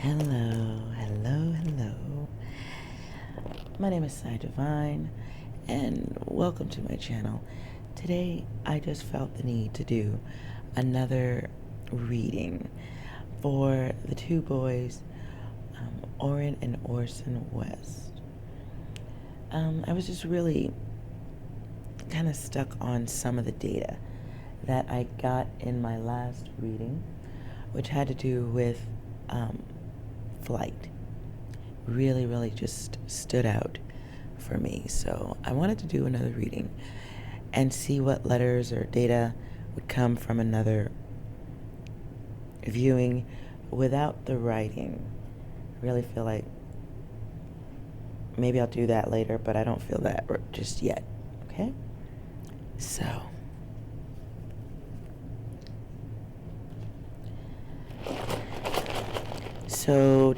Hello, hello, hello. My name is Sai Divine, and welcome to my channel. Today, I just felt the need to do another reading for the two boys, Orrin and Orson West. I was just really kind of stuck on some of the data that I got in my last reading, which had to do with flight. Really just stood out for me. So I wanted to do another reading and see what letters or data would come from another viewing without the writing. I really feel like maybe I'll do that later, but I don't feel that just yet. Okay? So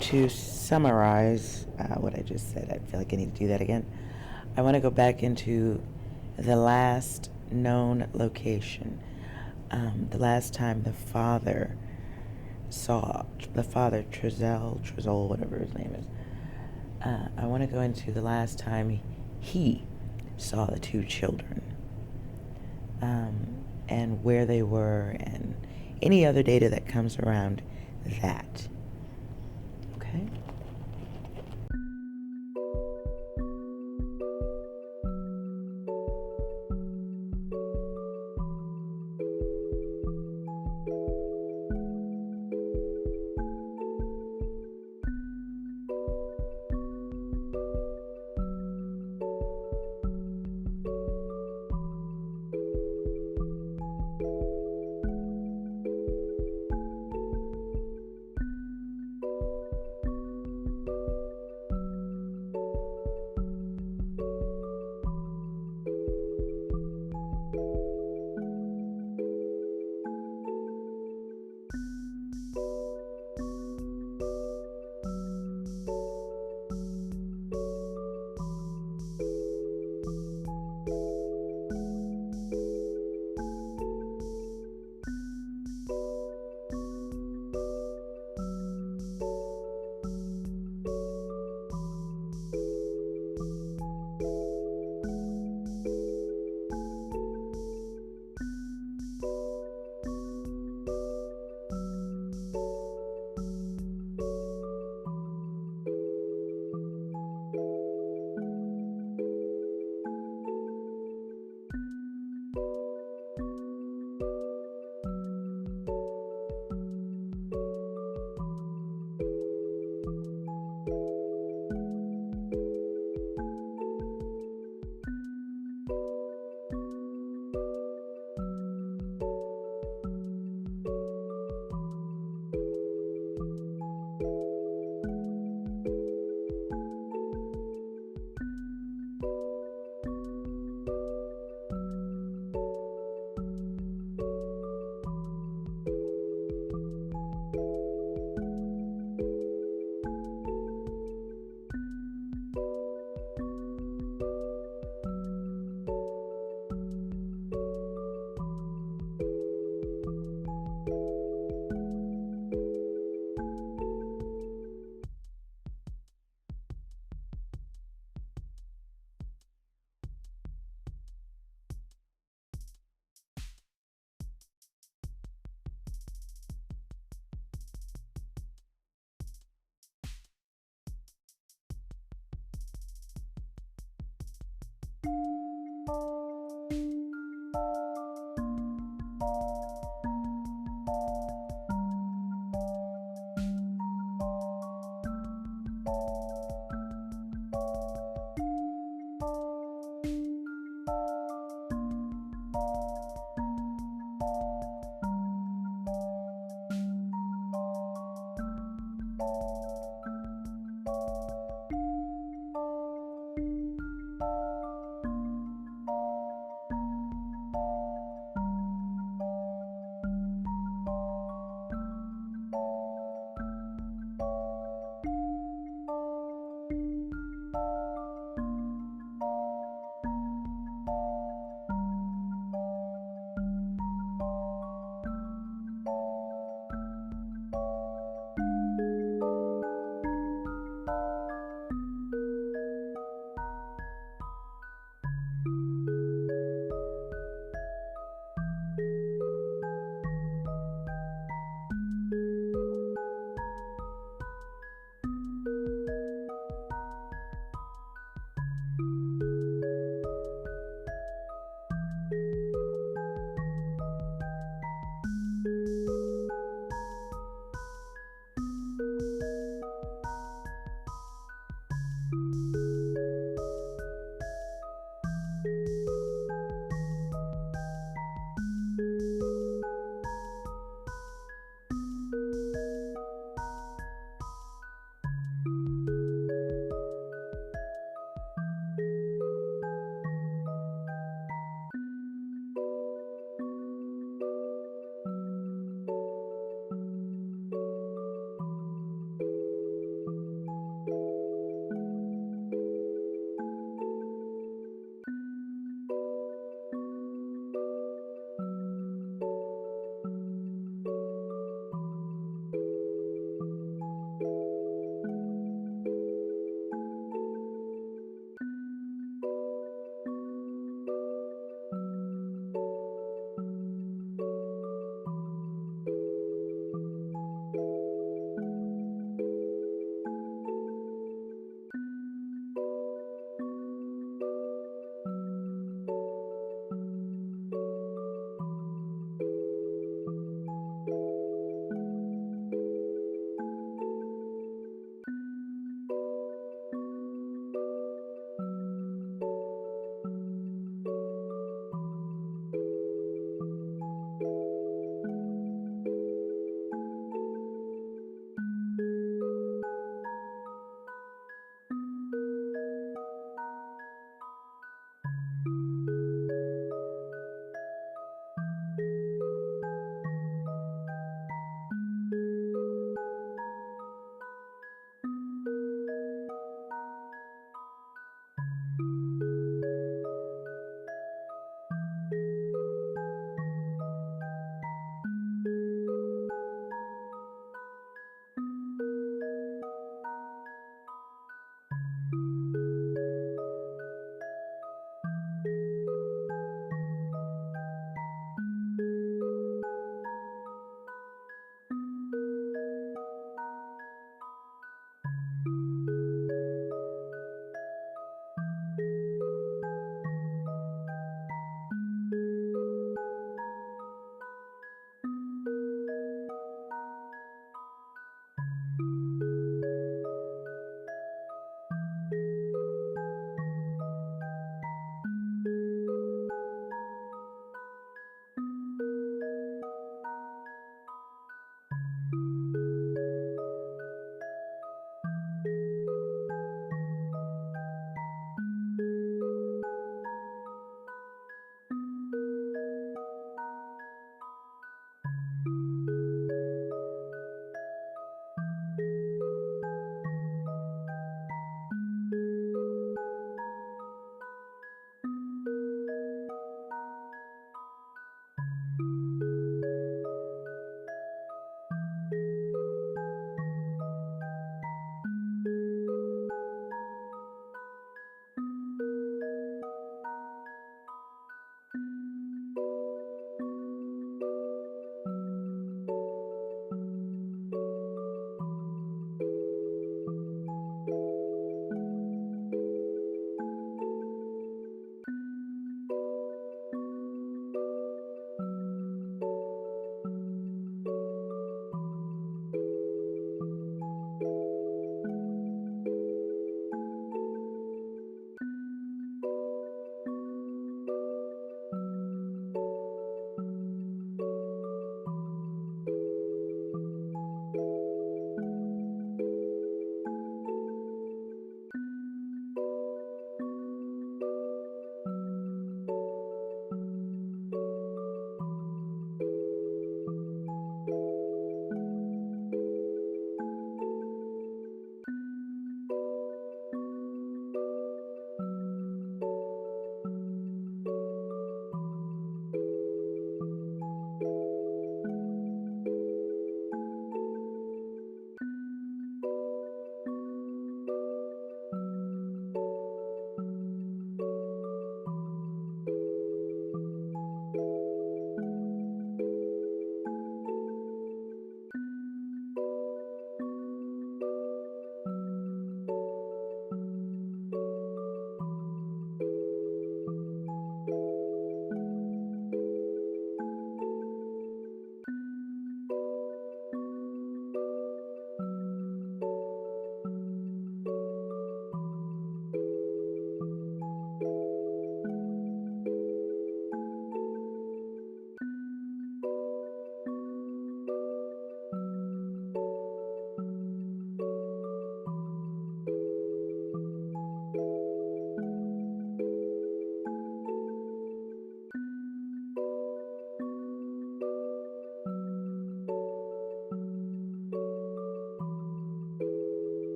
to summarize what I just said, I feel like I need to do that again. I want to go back into the last known location. The last time the father Trezel, whatever his name is. I want to go into the last time he saw the two children, and where they were, and any other data that comes around that. Okay?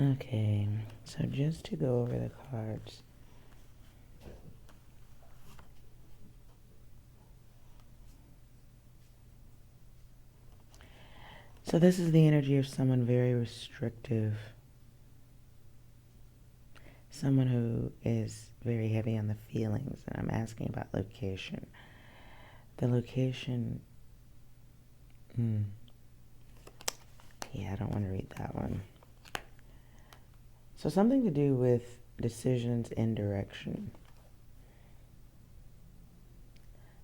Okay, so just to go over the cards. So this is the energy of someone very restrictive. Someone who is very heavy on the feelings. And I'm asking about location. The location... Yeah, I don't want to read that one. So something to do with decisions in direction.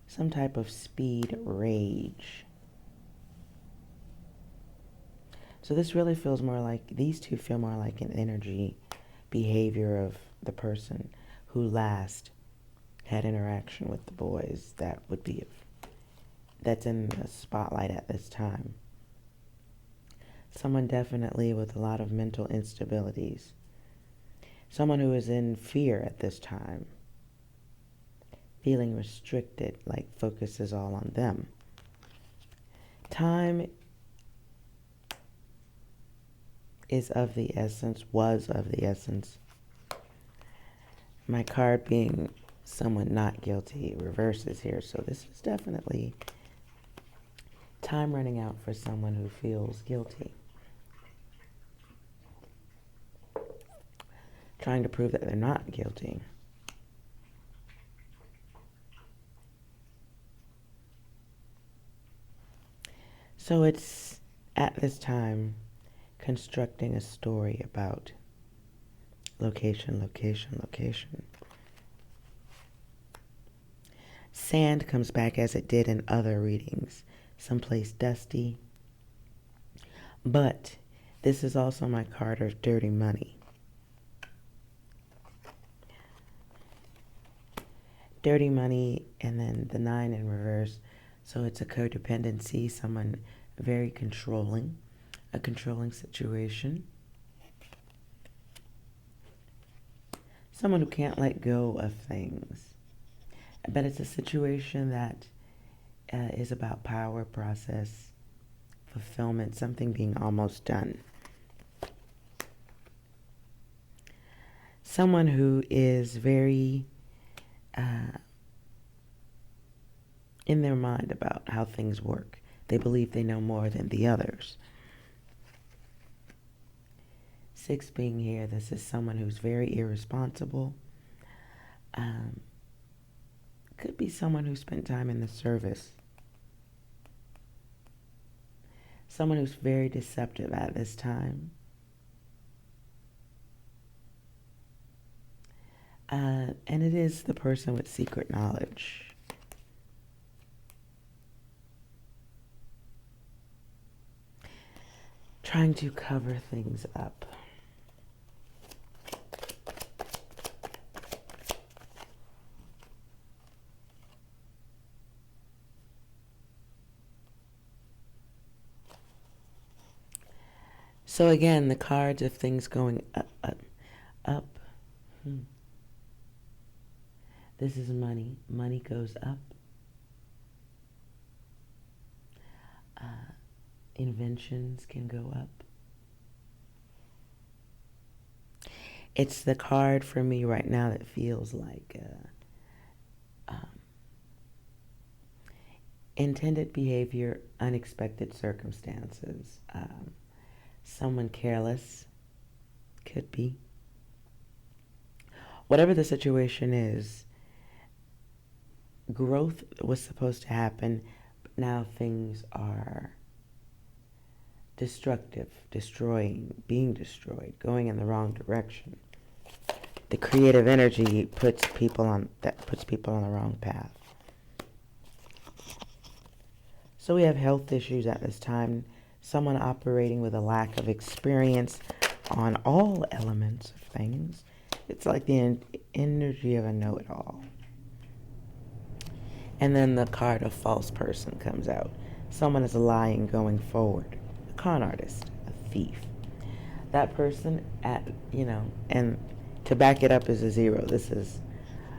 Some type of speed rage. So this really feels more like, these two feel more like an energy behavior of the person who last had interaction with the boys that's in the spotlight at this time. Someone definitely with a lot of mental instabilities. Someone who is in fear at this time. Feeling restricted, like focus is all on them. Time is of the essence, was of the essence. My card being someone not guilty reverses here. So this is definitely time running out for someone who feels guilty. Trying to prove that they're not guilty. So it's at this time constructing a story about location, location, location. Sand comes back as it did in other readings, someplace dusty. But this is also my card of dirty money. Dirty money, and then the 9 in reverse. So it's a codependency, someone very controlling, a controlling situation. Someone who can't let go of things. But it's a situation that is about power, process, fulfillment, something being almost done. Someone who is very in their mind about how things work. They believe they know more than the others. 6 being here, this is someone who's very irresponsible. Could be someone who spent time in the service. Someone who's very deceptive at this time. And it is the person with secret knowledge. Trying to cover things up. So again, the cards of things going up. This is money. Money goes up. Inventions can go up. It's the card for me right now that feels like intended behavior, unexpected circumstances. Someone careless, could be. Whatever the situation is, growth was supposed to happen, but now things are destructive, destroying, being destroyed, going in the wrong direction. The creative energy puts people on the wrong path. So we have health issues at this time. Someone operating with a lack of experience on all elements of things. It's like the energy of a know-it-all. And then the card of false person comes out. Someone is lying going forward. A con artist, a thief. That person and to back it up is a 0. This is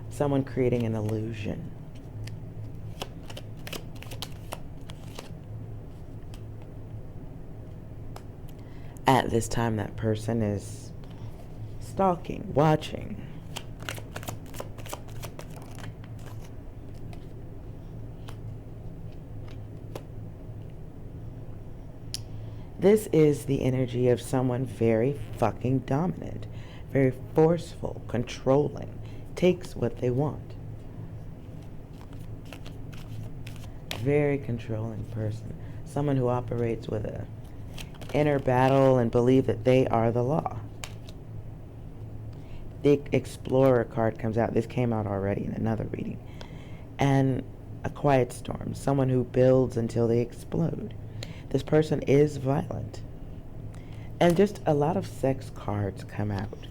someone creating an illusion. At this time, that person is stalking, watching. This is the energy of someone very fucking dominant, very forceful, controlling, takes what they want. Very controlling person. Someone who operates with a inner battle and believe that they are the law. The Explorer card comes out. This came out already in another reading. And a quiet storm. Someone who builds until they explode. This person is violent. And just a lot of sex cards come out.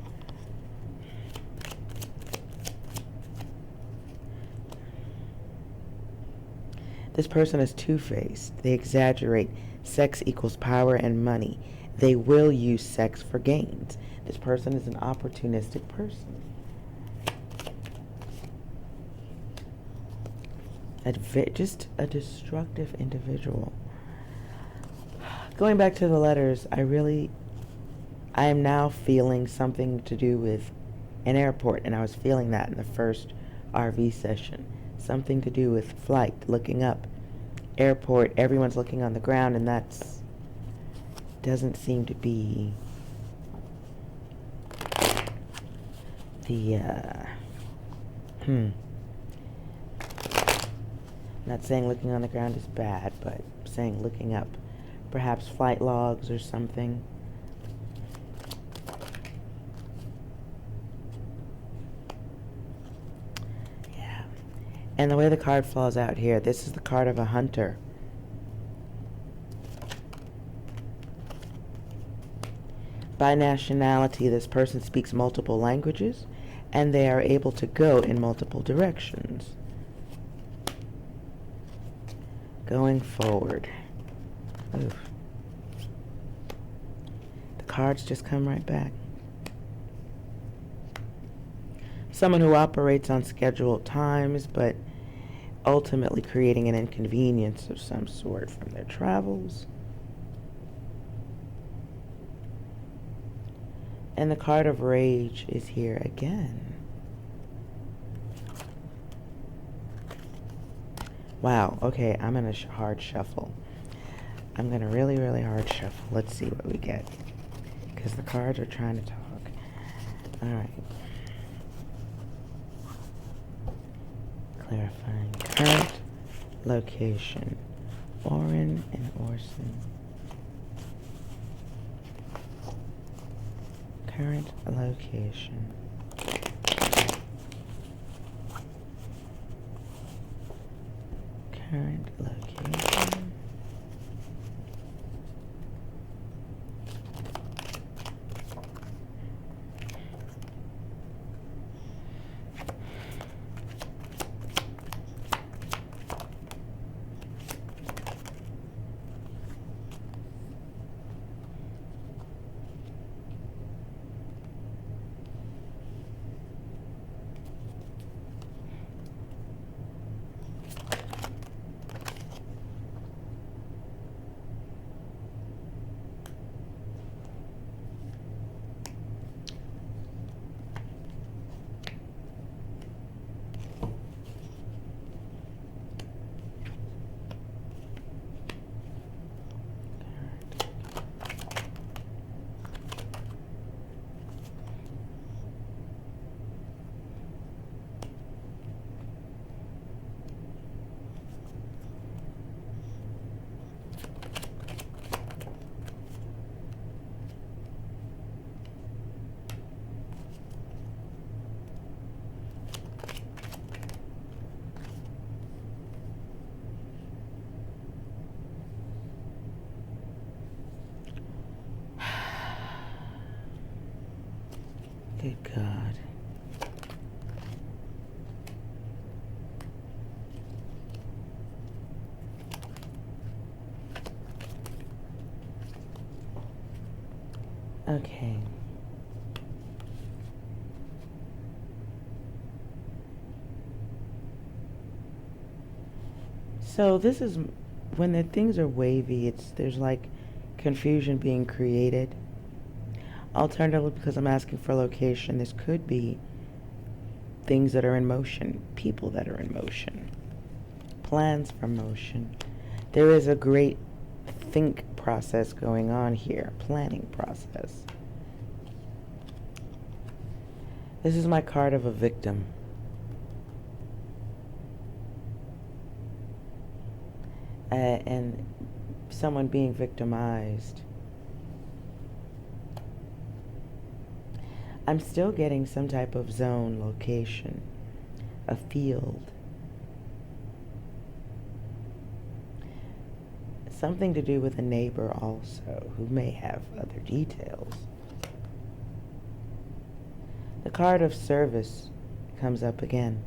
This person is two-faced. They exaggerate. Sex equals power and money. They will use sex for gains. This person is an opportunistic person. Just a destructive individual. Going back to the letters, I am now feeling something to do with an airport, and I was feeling that in the first RV session. Something to do with flight, looking up. Airport, everyone's looking on the ground, and that's doesn't seem to be the, Not saying looking on the ground is bad, but saying looking up. Perhaps flight logs or something. Yeah. And the way the card falls out here, this is the card of a hunter. By nationality, this person speaks multiple languages, and they are able to go in multiple directions. Going forward. Oof. The cards just come right back. Someone who operates on scheduled times, but ultimately creating an inconvenience of some sort from their travels. And the card of rage is here again. Wow, okay, I'm in a hard shuffle. I'm going to really, really hard shuffle. Let's see what we get. Because the cards are trying to talk. Alright. Clarifying current location. Orrin and Orson. Current location. Current location. Good God. Okay. So this is when the things are wavy, there's like confusion being created. Alternatively, because I'm asking for location, this could be things that are in motion, people that are in motion, plans for motion. There is a great think process going on here, planning process. This is my card of a victim. And someone being victimized. I'm still getting some type of zone, location, a field. Something to do with a neighbor also, who may have other details. The card of service comes up again.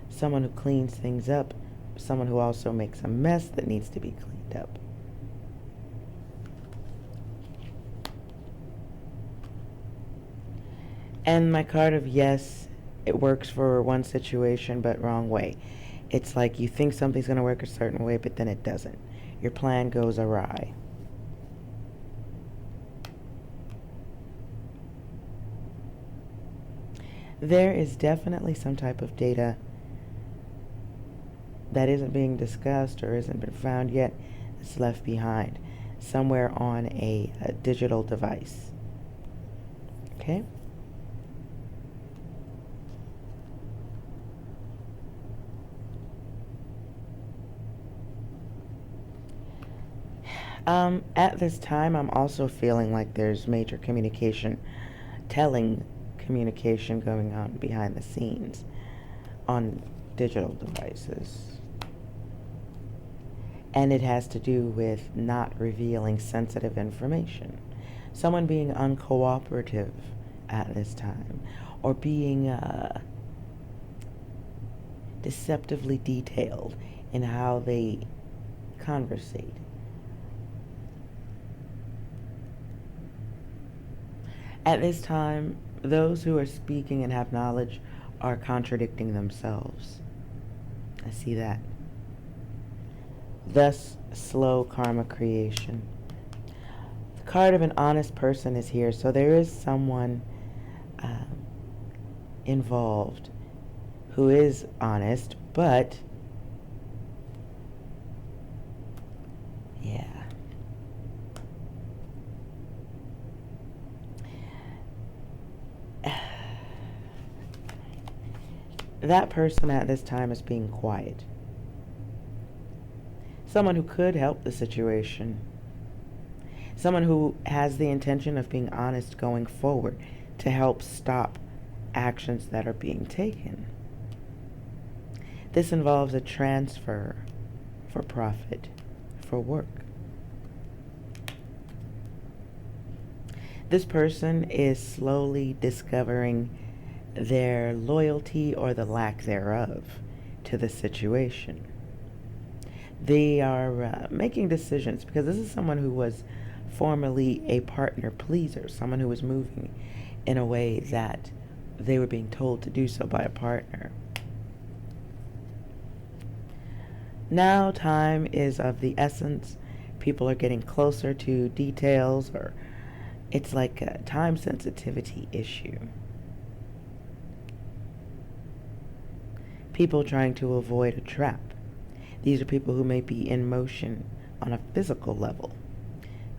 Someone who cleans things up, someone who also makes a mess that needs to be cleaned up. And my card of yes, it works for one situation, but wrong way. It's like you think something's going to work a certain way, but then it doesn't. Your plan goes awry. There is definitely some type of data that isn't being discussed or isn't been found yet. It's left behind somewhere on a digital device. Okay? At this time, I'm also feeling like there's major communication, telling communication going on behind the scenes on digital devices. And it has to do with not revealing sensitive information. Someone being uncooperative at this time, or being deceptively detailed in how they conversate. At this time, those who are speaking and have knowledge are contradicting themselves. I see that. Thus, slow karma creation. The card of an honest person is here, so there is someone involved who is honest, but yeah. That person at this time is being quiet. Someone who could help the situation. Someone who has the intention of being honest going forward to help stop actions that are being taken. This involves a transfer for profit, for work. This person is slowly discovering their loyalty or the lack thereof to the situation. They are making decisions because this is someone who was formerly a partner pleaser, someone who was moving in a way that they were being told to do so by a partner. Now time is of the essence. People are getting closer to details, or it's like a time sensitivity issue. People trying to avoid a trap. These are people who may be in motion on a physical level,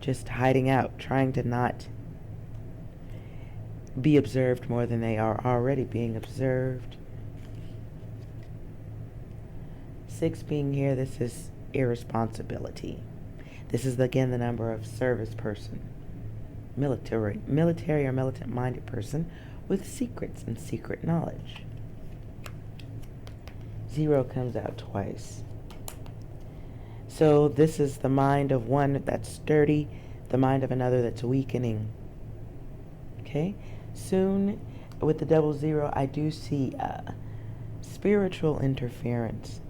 just hiding out, trying to not be observed more than they are already being observed. 6 being here, this is irresponsibility. This is again the number of service person, military or militant-minded person with secrets and secret knowledge. 0 comes out twice. So this is the mind of one that's sturdy, the mind of another that's weakening. Okay? Soon, with the 00, I do see spiritual interference.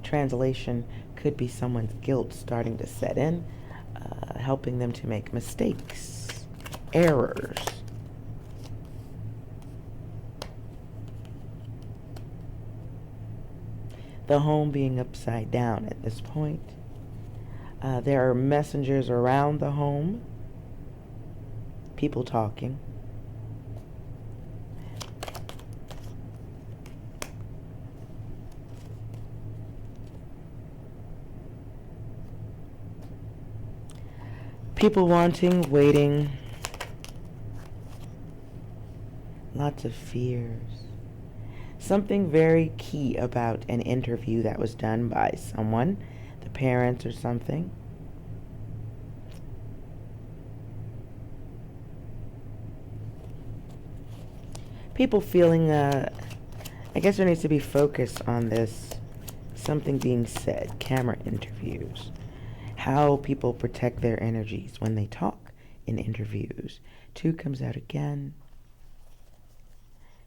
Translation could be someone's guilt starting to set in, helping them to make mistakes, errors. The home being upside down at this point. There are messengers around the home. people talking. People wanting, waiting, lots of fears. Something very key about an interview that was done by someone, the parents or something. People feeling, I guess there needs to be focus on this, something being said, camera interviews. How people protect their energies when they talk in interviews. 2 comes out again.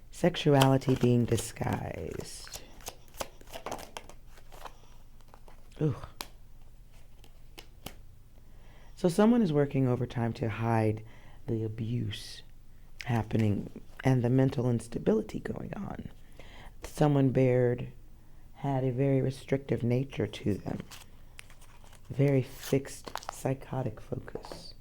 Sexuality being disguised. Ooh. So someone is working overtime to hide the abuse happening and the mental instability going on. Someone had a very restrictive nature to them. Very fixed, psychotic focus.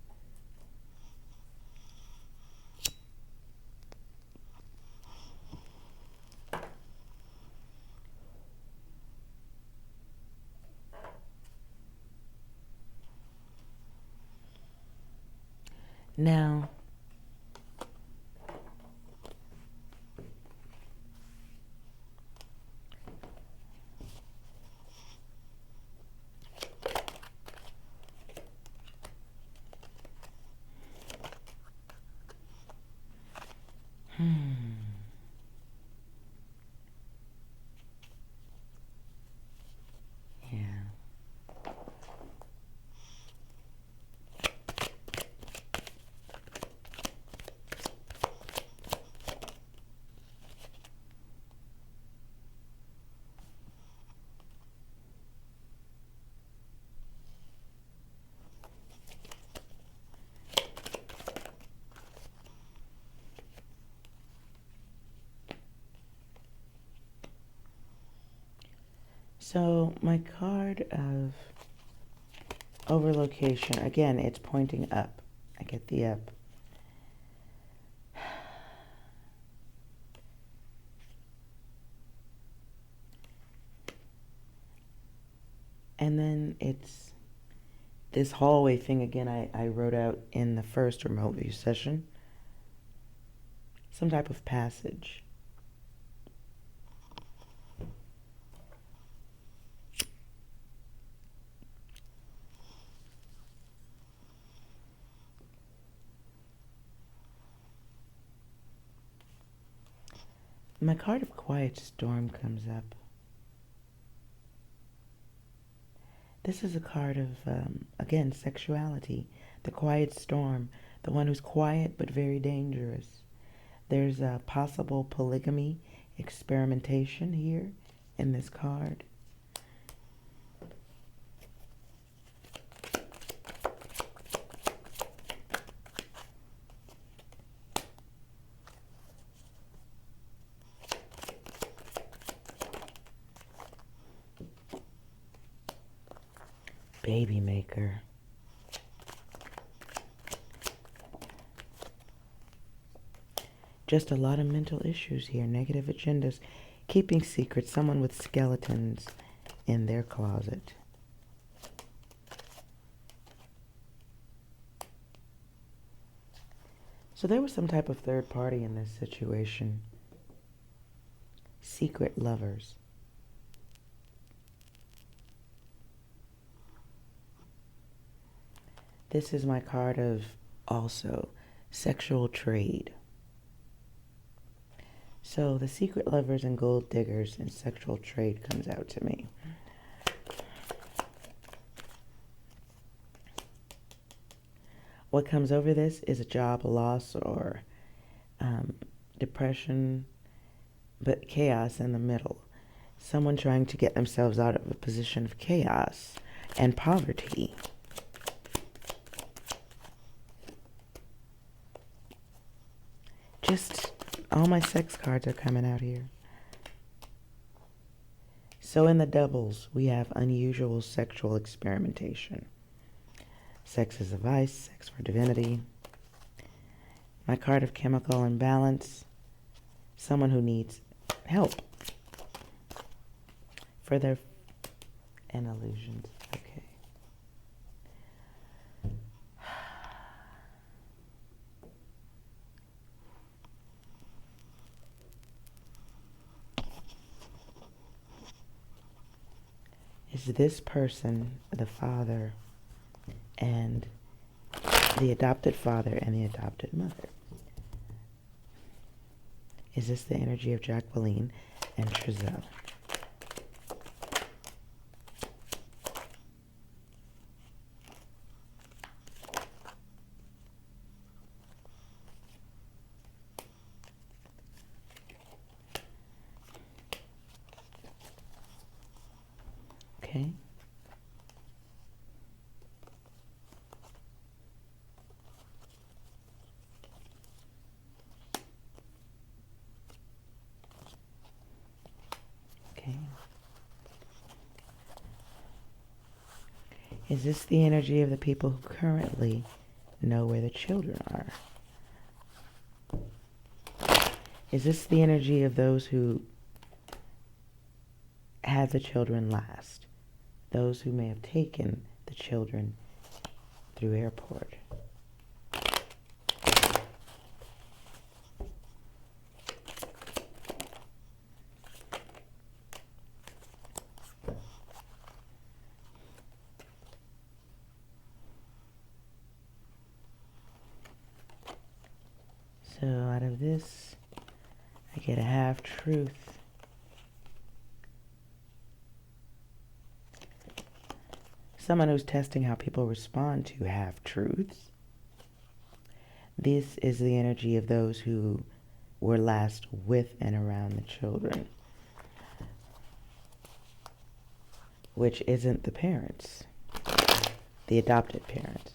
Now, yeah. So my card of overlocation, again, it's pointing up. I get the up. And then it's this hallway thing again I wrote out in the first remote view session. Some type of passage. My card of quiet storm comes up. This is a card of, again, sexuality. The quiet storm. The one who's quiet but very dangerous. There's a possible polygamy experimentation here in this card. Baby maker. Just a lot of mental issues here, negative agendas, keeping secrets, someone with skeletons in their closet. So there was some type of third party in this situation. Secret lovers. This is my card of also sexual trade. So the secret lovers and gold diggers and sexual trade comes out to me. What comes over this is a job loss or depression, but chaos in the middle. Someone trying to get themselves out of a position of chaos and poverty. Just all my sex cards are coming out here. So in the doubles, we have unusual sexual experimentation. Sex is a vice, sex for divinity. My card of chemical imbalance. Someone who needs help. Further and illusions. Okay. Is this person the father and the adopted father and the adopted mother? Is this the energy of Jacqueline and Trezelle? Okay. Okay. Is this the energy of the people who currently know where the children are? Is this the energy of those who had the children last? Those who may have taken the children through airport? So out of this, I get a half-truth. Someone who's testing how people respond to half-truths. This is the energy of those who were last with and around the children, which isn't the parents, the adopted parents.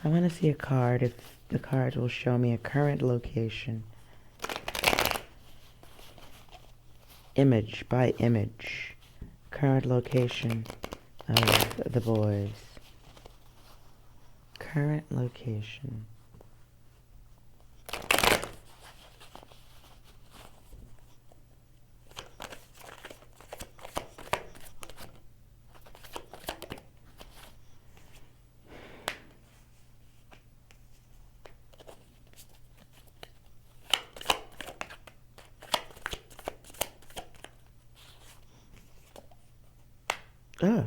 I want to see a card if the card will show me a current location. Image by image. Current location of the boys. Current location. Oh.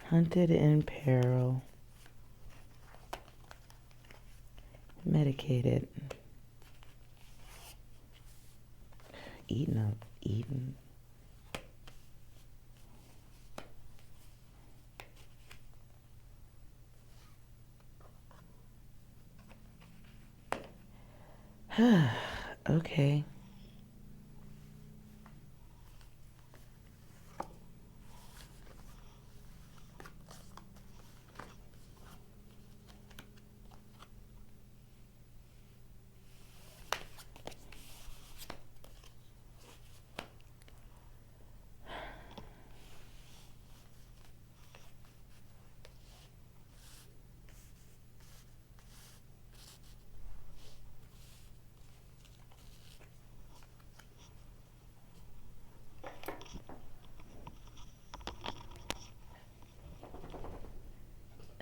Hunted in peril. Medicated. Eaten up. Eaten. Okay.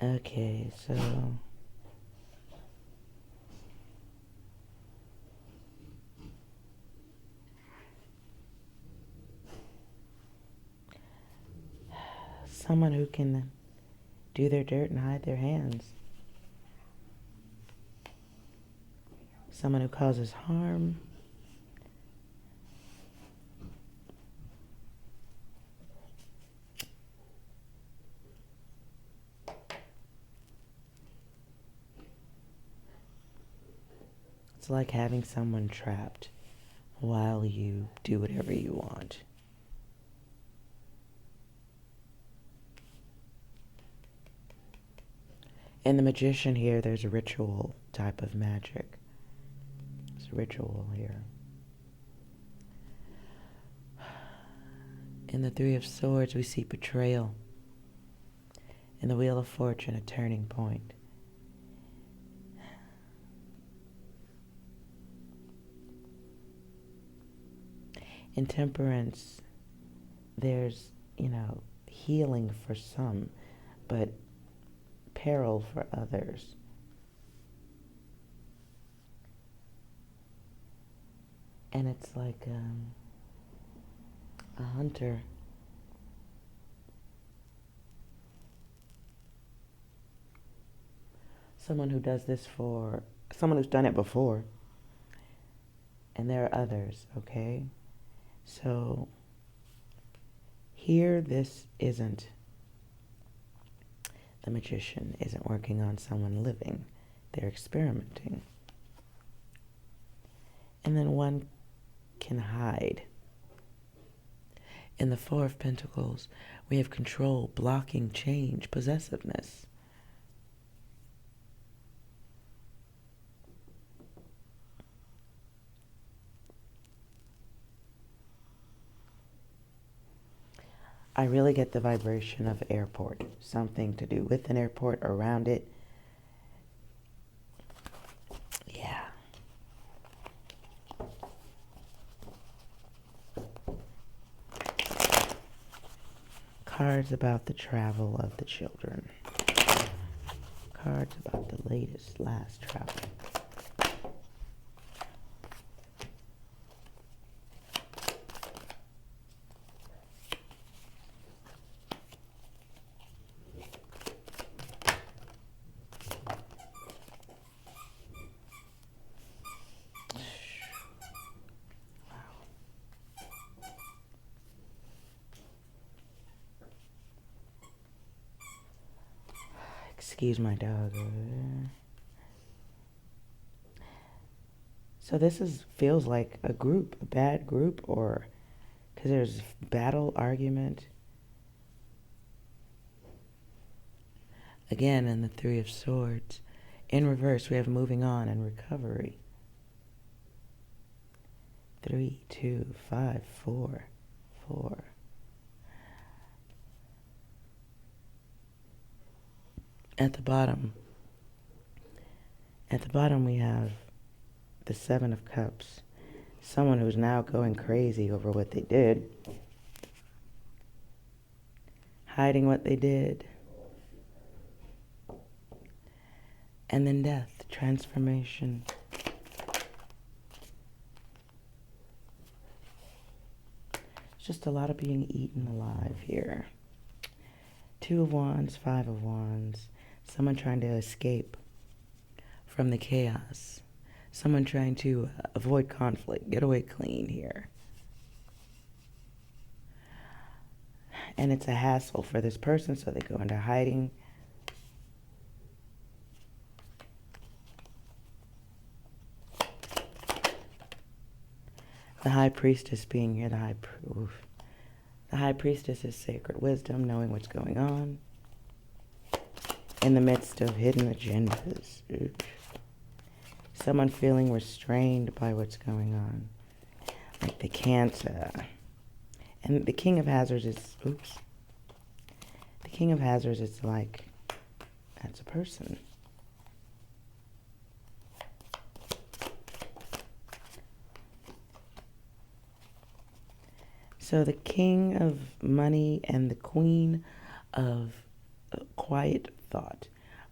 Okay, so someone who can do their dirt and hide their hands. Someone who causes harm It's like having someone trapped while you do whatever you want. In the Magician here, there's a ritual type of magic. There's a ritual here. In the Three of Swords, we see betrayal. In the Wheel of Fortune, a turning point. In Temperance, there's, healing for some, but peril for others. And it's like a hunter. Someone who does this for someone who's done it before. And there are others, okay? So here, this isn't, the Magician isn't working on someone living. They're experimenting. And then one can hide. In the Four of Pentacles, we have control, blocking change, possessiveness. I really get the vibration of airport, something to do with an airport, around it. Yeah. Cards about the travel of the children. Cards about the last travel. Excuse my dog over there. So this feels like a group, a bad group, or because there's battle, argument. Again, in the Three of Swords. In reverse, we have moving on and recovery. 3, 2, 5, 4, 4. At the bottom we have the Seven of Cups. Someone who's now going crazy over what they did. Hiding what they did. And then death, transformation. It's just a lot of being eaten alive here. 2 of Wands, 5 of Wands. Someone trying to escape from the chaos. Someone trying to avoid conflict, get away clean here. And it's a hassle for this person, so they go into hiding. The High Priestess being here, the High Priestess is sacred wisdom, knowing what's going on in the midst of hidden agendas. Someone feeling restrained by what's going on. Like they can't, and the King of Hazards is, the King of Hazards is like, that's a person. So the King of Money and the Queen of Quiet Thought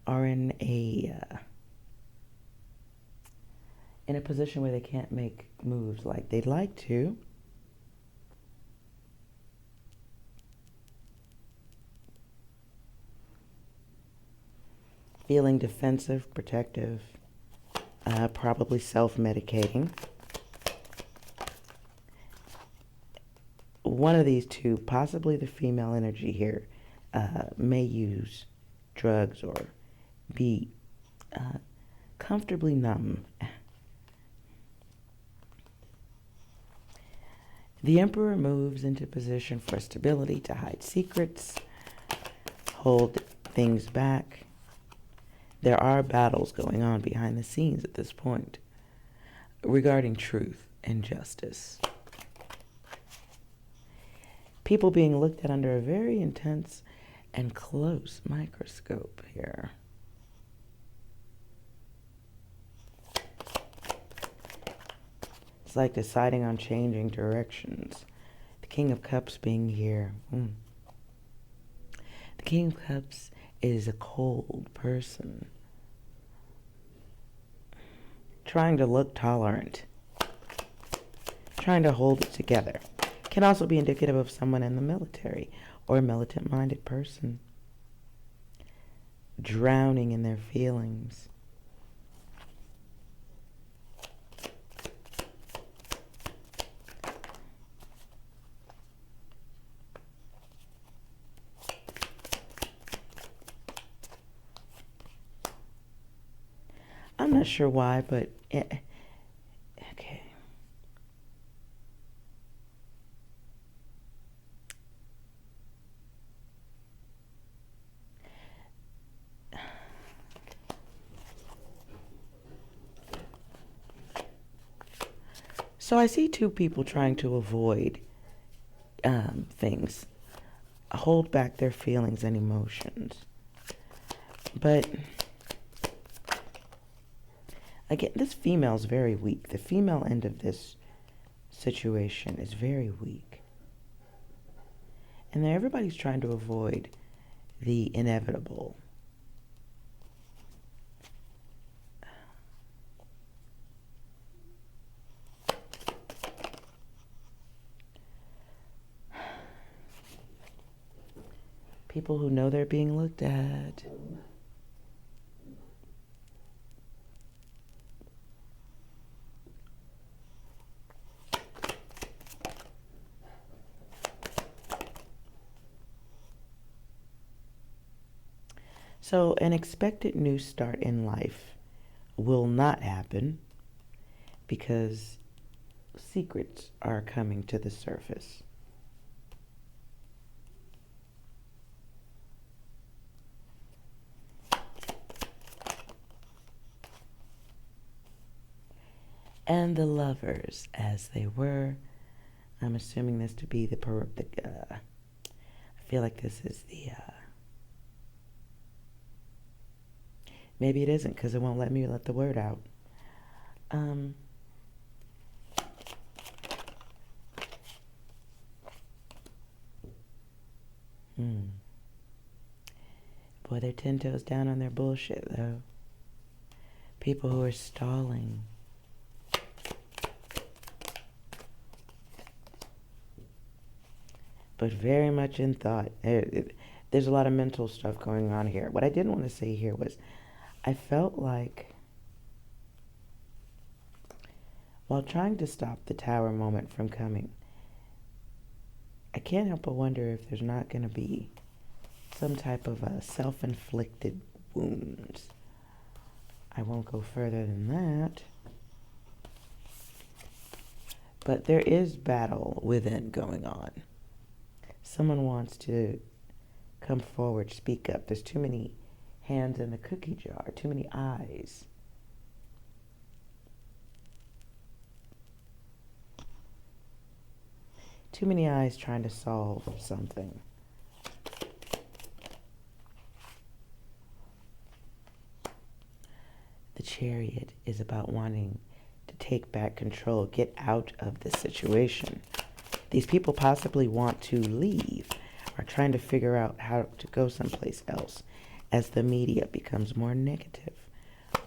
are in a position where they can't make moves like they'd like to. Feeling defensive, protective, probably self-medicating. One of these two, possibly the female energy here, may use drugs or be comfortably numb The Emperor moves into position for stability to hide secrets, hold things back. There are battles going on behind the scenes at this point regarding truth and justice. People being looked at under a very intense and close microscope here. It's like deciding on changing directions. The King of Cups being here. The King of Cups is a cold person, trying to look tolerant, trying to hold it together. Can also be indicative of someone in the military or a militant-minded person, drowning in their feelings. I'm not sure why, but okay. So I see two people trying to avoid things, hold back their feelings and emotions. But again, this female is very weak. The female end of this situation is very weak. And everybody's trying to avoid the inevitable. People who know they're being looked at. So an expected new start in life will not happen because secrets are coming to the surface. And the Lovers, as they were, I'm assuming this to be I feel like this is the, maybe it isn't because it won't let me let the word out. Boy, they're 10 toes down on their bullshit, though. People who are stalling. But very much in thought. There's a lot of mental stuff going on here. What I didn't want to say here was, I felt like while trying to stop the tower moment from coming, I can't help but wonder if there's not going to be some type of a self-inflicted wounds. I won't go further than that. But there is battle within going on. Someone wants to come forward, speak up. There's too many hands in the cookie jar, too many eyes. Too many eyes trying to solve something. The Chariot is about wanting to take back control, get out of this situation. These people possibly want to leave, are trying to figure out how to go someplace else as the media becomes more negative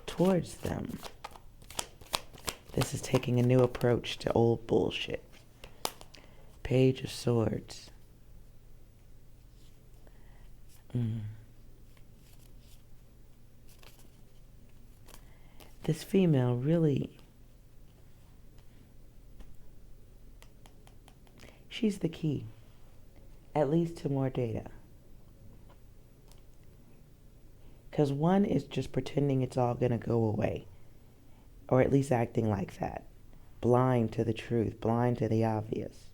towards them. This is taking a new approach to old bullshit. Page of Swords. This female really, she's the key, at least to more data. Because one is just pretending it's all going to go away, or at least acting like that, blind to the truth, blind to the obvious.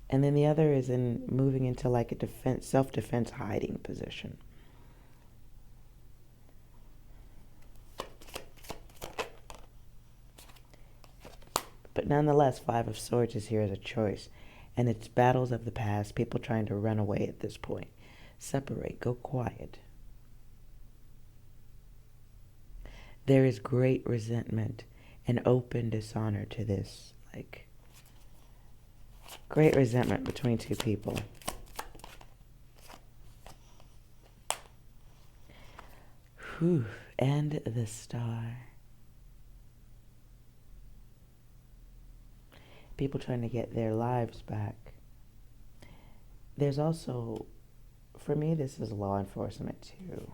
And then the other is in moving into like a self-defense hiding position. But nonetheless, Five of Swords is here as a choice. And it's battles of the past, people trying to run away at this point. Separate, go quiet. There is great resentment and open dishonor to this. Like, great resentment between two people. Whew. And the Star. People trying to get their lives back. There's also, for me, this is law enforcement too.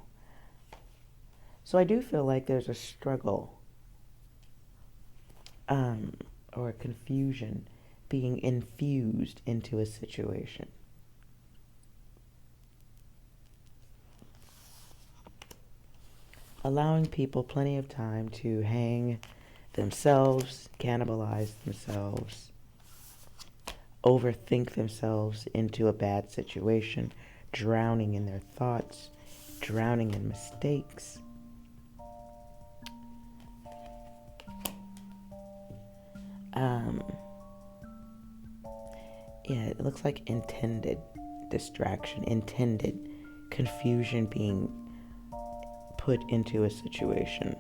So I do feel like there's a struggle or a confusion being infused into a situation. Allowing people plenty of time to hang themselves, cannibalize themselves, overthink themselves into a bad situation, drowning in their thoughts, drowning in mistakes. Yeah, it looks like intended distraction, intended confusion being put into a situation.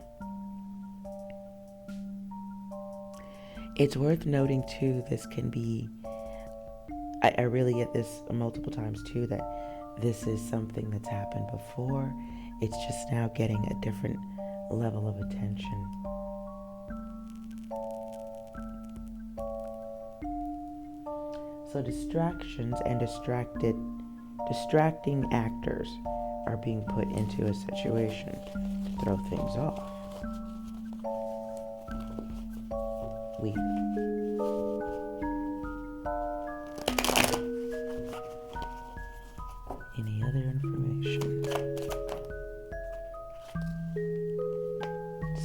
It's worth noting too, this can be, I really get this multiple times too, that this is something that's happened before. It's just now getting a different level of attention. So distractions and distracting actors are being put into a situation to throw things off. Weird. Any other information?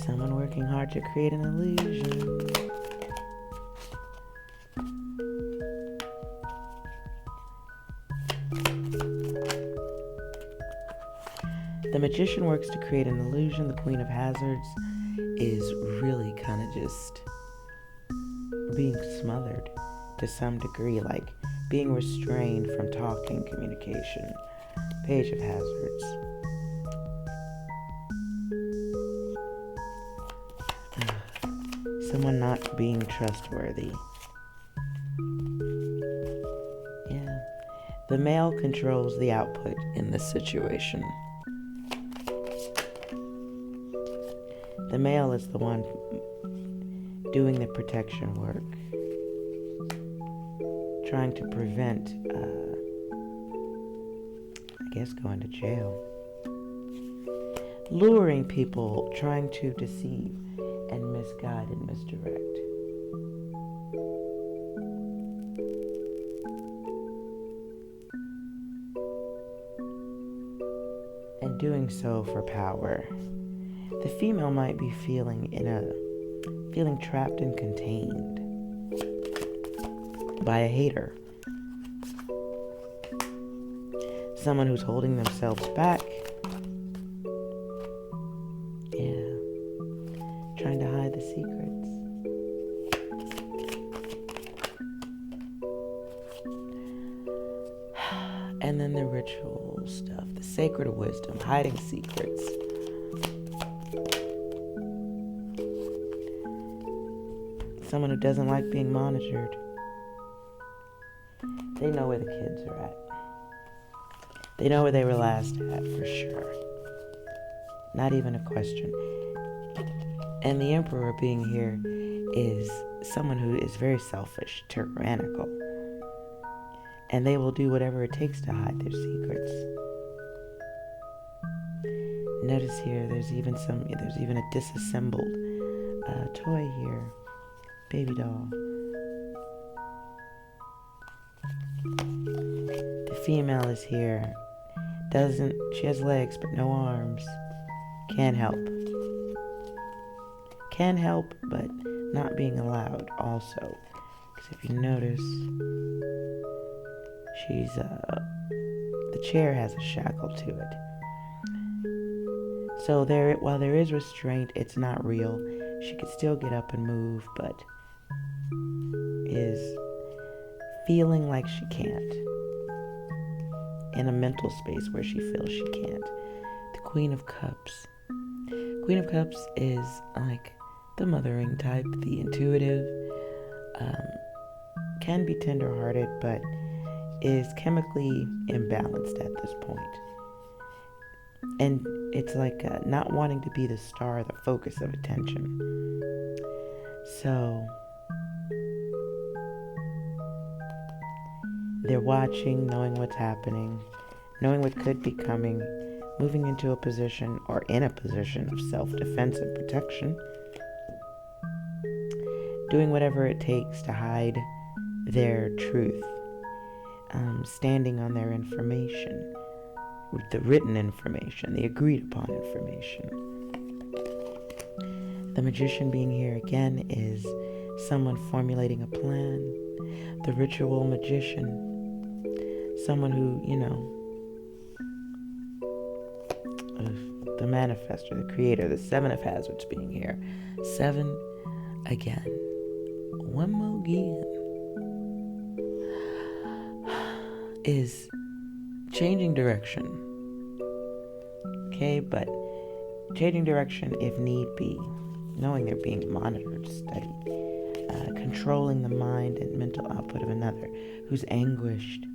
Someone working hard to create an illusion. The Magician works to create an illusion. The Queen of Hazards is really kind of just being smothered to some degree, like being restrained from talking, communication. Page of Hazards. Someone not being trustworthy. Yeah. The male controls the output in this situation. The male is the one doing the protection work, trying to prevent, going to jail. Luring people, trying to deceive and misguide and misdirect. And doing so for power. The female might be feeling trapped and contained by a hater. Someone who's holding themselves back. Yeah. Trying to hide the secrets. And then the ritual stuff, the sacred wisdom, hiding secrets. Someone who doesn't like being monitored. They know where the kids are at. They know where they were last at, for sure. Not even a question. And the Emperor being here is someone who is very selfish, tyrannical. And they will do whatever it takes to hide their secrets. Notice here, there's even a disassembled toy here. Baby doll. The female is here. She has legs but no arms. Can't help. Can help, but not being allowed also. Because if you notice, the chair has a shackle to it. So while there is restraint, it's not real. She could still get up and move, but is feeling like she can't. In a mental space where she feels she can't. The Queen of Cups. Queen of Cups is like the mothering type, the intuitive, can be tender-hearted, but is chemically imbalanced at this point. And it's like not wanting to be the star, the focus of attention. So they're watching, knowing what's happening, knowing what could be coming, moving into a position or in a position of self-defense and protection, doing whatever it takes to hide their truth, standing on their information, the written information, the agreed upon information. The Magician being here again is someone formulating a plan. The Ritual Magician, someone who, the manifestor, the creator, the Seven of Hazards being here. 7 again. One more again. Is changing direction. Okay, but changing direction if need be. Knowing they're being monitored, studied. Controlling the mind and mental output of another who's anguished.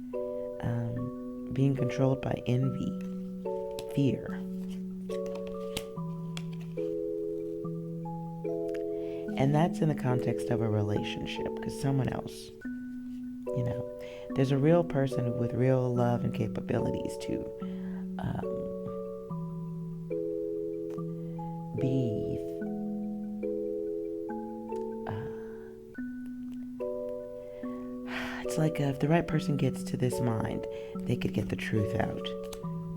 Being controlled by envy, fear. And that's in the context of a relationship, because someone else, there's a real person with real love and capabilities to be it's like if the right person gets to this mind, they could get the truth out,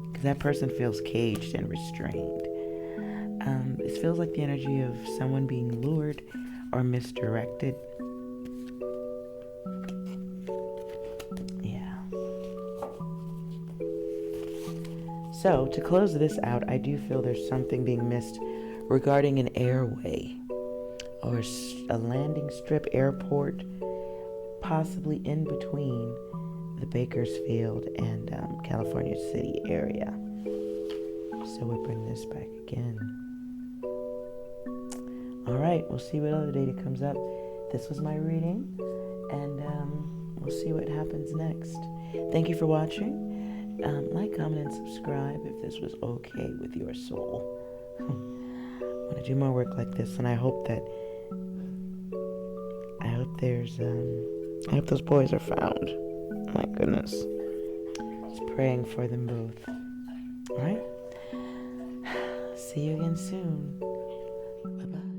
because that person feels caged and restrained. It feels like the energy of someone being lured or misdirected. Yeah. So, to close this out, I do feel there's something being missed regarding an airway or a landing strip airport, possibly in between the Bakersfield and California City area. So we'll bring this back again. All right, we'll see what other data comes up. This was my reading, and we'll see what happens next. Thank you for watching. Like, comment, and subscribe if this was okay with your soul. I want to do more work like this, and I hope those boys are found. My goodness. Just praying for them both. All right? See you again soon. Bye-bye.